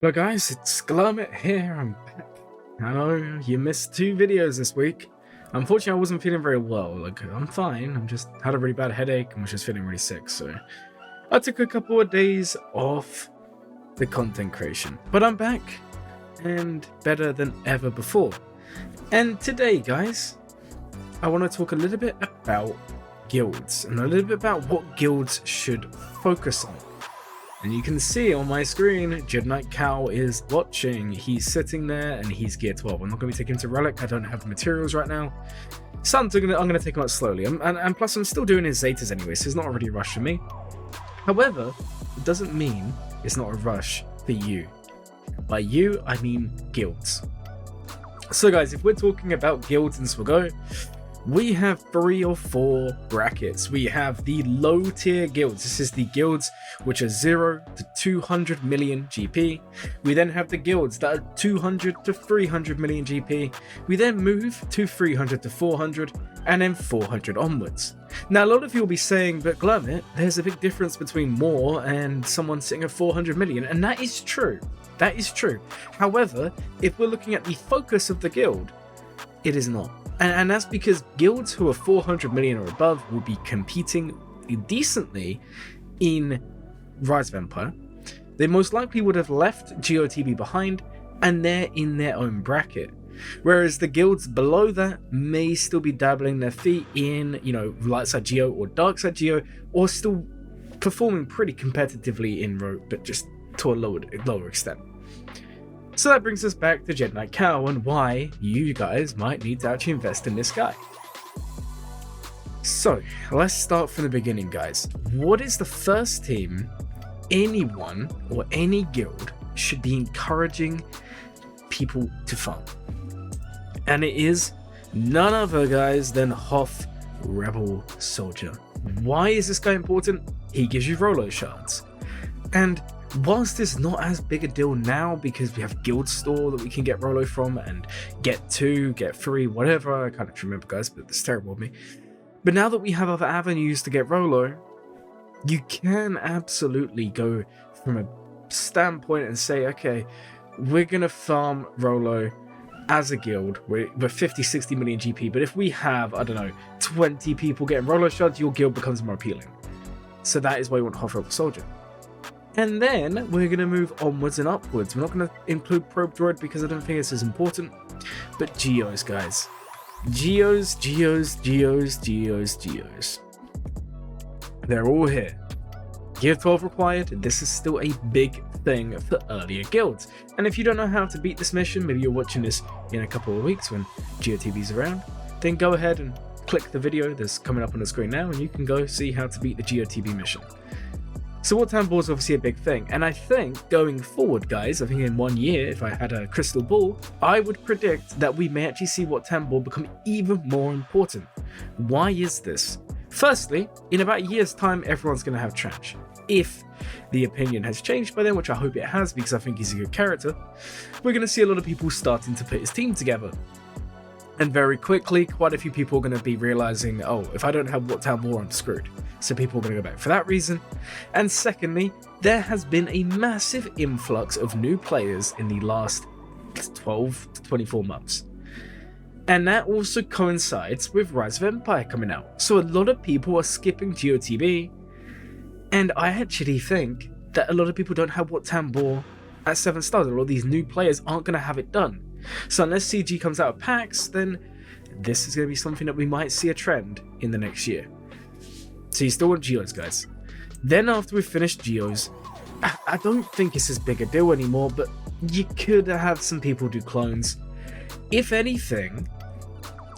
Hello guys, it's Glummet here. I'm back. I know you missed 2 videos this week. Unfortunately, I wasn't feeling very well. I'm fine. I'm just had a really bad headache and was just feeling really sick. So I took a couple of days off the content creation, but I'm back and better than ever before. And today, guys, I want to talk a little bit about guilds and a little bit about what guilds should focus on. And you can see on my screen, Jedi Cow is watching. He's sitting there and he's gear 12. I'm not going to be taking him to Relic. I don't have the materials right now. So I'm going to take him out slowly. And plus, I'm still doing his Zetas anyway, so it's not already a rush for me. However, it doesn't mean it's not a rush for you. By you, I mean guilds. So guys, if we're talking about guilds in Swgoh, we have 3 or 4 brackets. We have the low tier guilds. This is the guilds which are 0 to 200 million GP. We then have the guilds that are 200 to 300 million GP. We then move to 300 to 400 and then 400 onwards. Now a lot of you will be saying, but Glummet, there's a big difference between more and someone sitting at 400 million, and that is true. That is true. However, if we're looking at the focus of the guild, it is not. And that's because guilds who are 400 million or above will be competing decently in Rise of Empire. They most likely would have left GOTB behind, and they're in their own bracket. Whereas the guilds below that may still be dabbling their feet in, light side Geo or dark side Geo, or still performing pretty competitively in Rogue, but just to a lower extent. So that brings us back to Jedi Cow and why you guys might need to actually invest in this guy. So let's start from the beginning, guys. What is the first team anyone or any guild should be encouraging people to farm? And it is none other, guys, than Hoth Rebel Soldier. Why is this guy important? He gives you Rolo shards. And whilst it's not as big a deal now because we have Guild Store that we can get Rolo from and get 2, get 3, whatever, I can't remember, guys, but it's terrible of me. But now that we have other avenues to get Rolo, you can absolutely go from a standpoint and say, okay, we're going to farm Rolo as a guild. We're 50, 60 million GP, but if we have, 20 people getting Rolo shards, your guild becomes more appealing. So that is why you want Hoth Rebel Soldier. And then we're going to move onwards and upwards. We're not going to include Probe Droid because I don't think it's as important. But Geos, guys. Geos. They're all here. Gear 12 required. This is still a big thing for earlier guilds. And if you don't know how to beat this mission, maybe you're watching this in a couple of weeks when GOTB's around, then go ahead and click the video that's coming up on the screen now and you can go see how to beat the GOTB mission. So Wat Tambor is obviously a big thing, and I think going forward, guys, I think in 1 year, if I had a crystal ball, I would predict that we may actually see Wat Tambor become even more important. Why is this? Firstly, in about a year's time, everyone's going to have Trench. If the opinion has changed by then, which I hope it has because I think he's a good character, we're going to see a lot of people starting to put his team together. And very quickly, quite a few people are going to be realizing, oh, if I don't have Wat Tambor, I'm screwed. So people are going to go back for that reason. And secondly, there has been a massive influx of new players in the last 12 to 24 months. And that also coincides with Rise of Empire coming out. So a lot of people are skipping GOTB. And I actually think that a lot of people don't have Wat Tambor at 7 stars. A lot of these new players aren't going to have it done. So unless CG comes out of packs, then this is going to be something that we might see a trend in the next year. So you still want Geos, guys. Then after we've finished Geos, I don't think it's as big a deal anymore, but you could have some people do clones. If anything,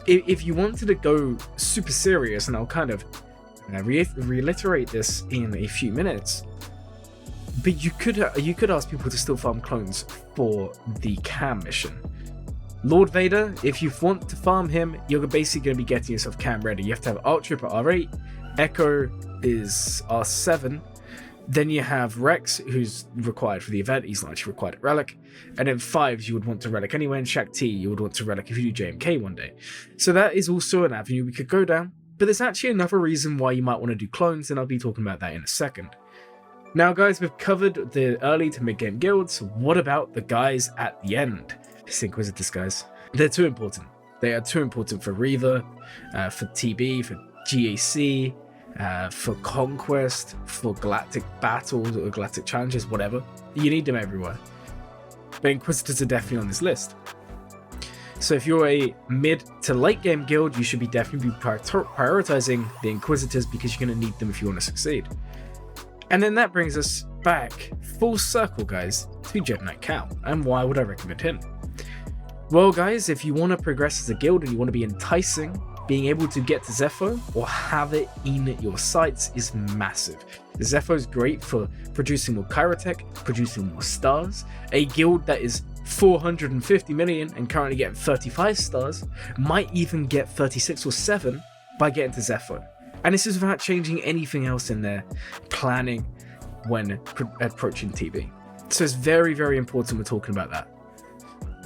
if you wanted to go super serious, and I'll kind of reiterate this in a few minutes, but you could ask people to still farm clones for the cam mission. Lord Vader, if you want to farm him, you're basically going to be getting yourself cam ready. You have to have Arc Trooper R8, Echo is R7, then you have Rex, who's required for the event, he's not actually required at Relic, and then 5s you would want to Relic anyway, and Shaq T you would want to Relic if you do JMK one day. So that is also an avenue we could go down, but there's actually another reason why you might want to do clones, and I'll be talking about that in a second. Now guys, we've covered the early to mid-game guilds. What about the guys at the end? These Inquisitors guys. They're too important. They are too important for Reaver, for TB, for GAC, for Conquest, for Galactic Battles or Galactic Challenges, whatever. You need them everywhere. But Inquisitors are definitely on this list. So if you're a mid to late game guild, you should be definitely prioritizing the Inquisitors because you're going to need them if you want to succeed. And then that brings us back full circle, guys, to Jedi Knight Cal. And why would I recommend him? Well, guys, if you want to progress as a guild and you want to be enticing, being able to get to Zepho or have it in your sights is massive. The Zepho is great for producing more Kyrotech, producing more stars. A guild that is 450 million and currently getting 35 stars might even get 36 or 7 by getting to Zepho. And this is without changing anything else in their planning when approaching TB. So it's very, very important we're talking about that.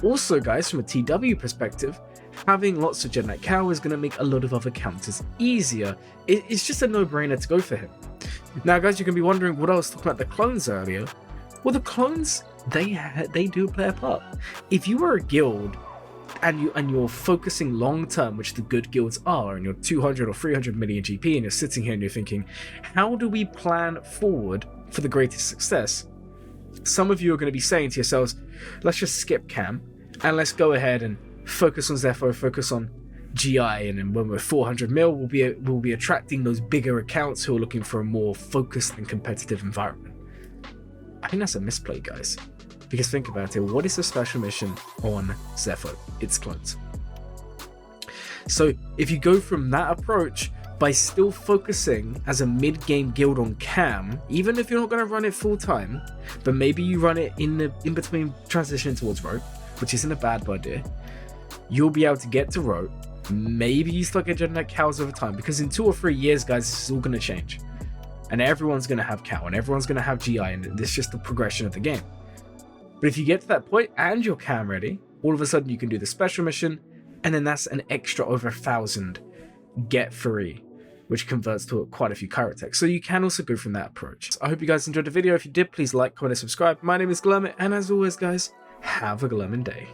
Also, guys, from a TW perspective, having lots of Jedi Knight Cal is going to make a lot of other counters easier. It's just a no-brainer to go for him. Now, guys, you're going to be wondering what I was talking about the clones earlier. Well, the clones, they do play a part. If you are a guild and you're focusing long-term, which the good guilds are, and you're 200 or 300 million GP, and you're sitting here and you're thinking, how do we plan forward for the greatest success? Some of you are going to be saying to yourselves, let's just skip Cam and let's go ahead and focus on Zepho, focus on GI, and then when we're 400 mil, we'll be attracting those bigger accounts who are looking for a more focused and competitive environment. I think that's a misplay, guys. Because think about it, what is the special mission on Zepho? It's clones. So if you go from that approach by still focusing as a mid-game guild on Cam, even if you're not going to run it full-time, but maybe you run it in between transitioning towards Rogue, which isn't a bad idea, you'll be able to get to Rogue. Maybe you start getting Jedi Knight Cals over time, because in 2 or 3 years, guys, this is all going to change. And everyone's going to have Cal, and everyone's going to have GI, and it's just the progression of the game. But if you get to that point and you're Cam ready, all of a sudden you can do the special mission, and then that's an extra over 1,000 get free, which converts to quite a few Kyrotech. So you can also go from that approach. So I hope you guys enjoyed the video. If you did, please like, comment, and subscribe. My name is Glum, and as always, guys, have a glummin' day.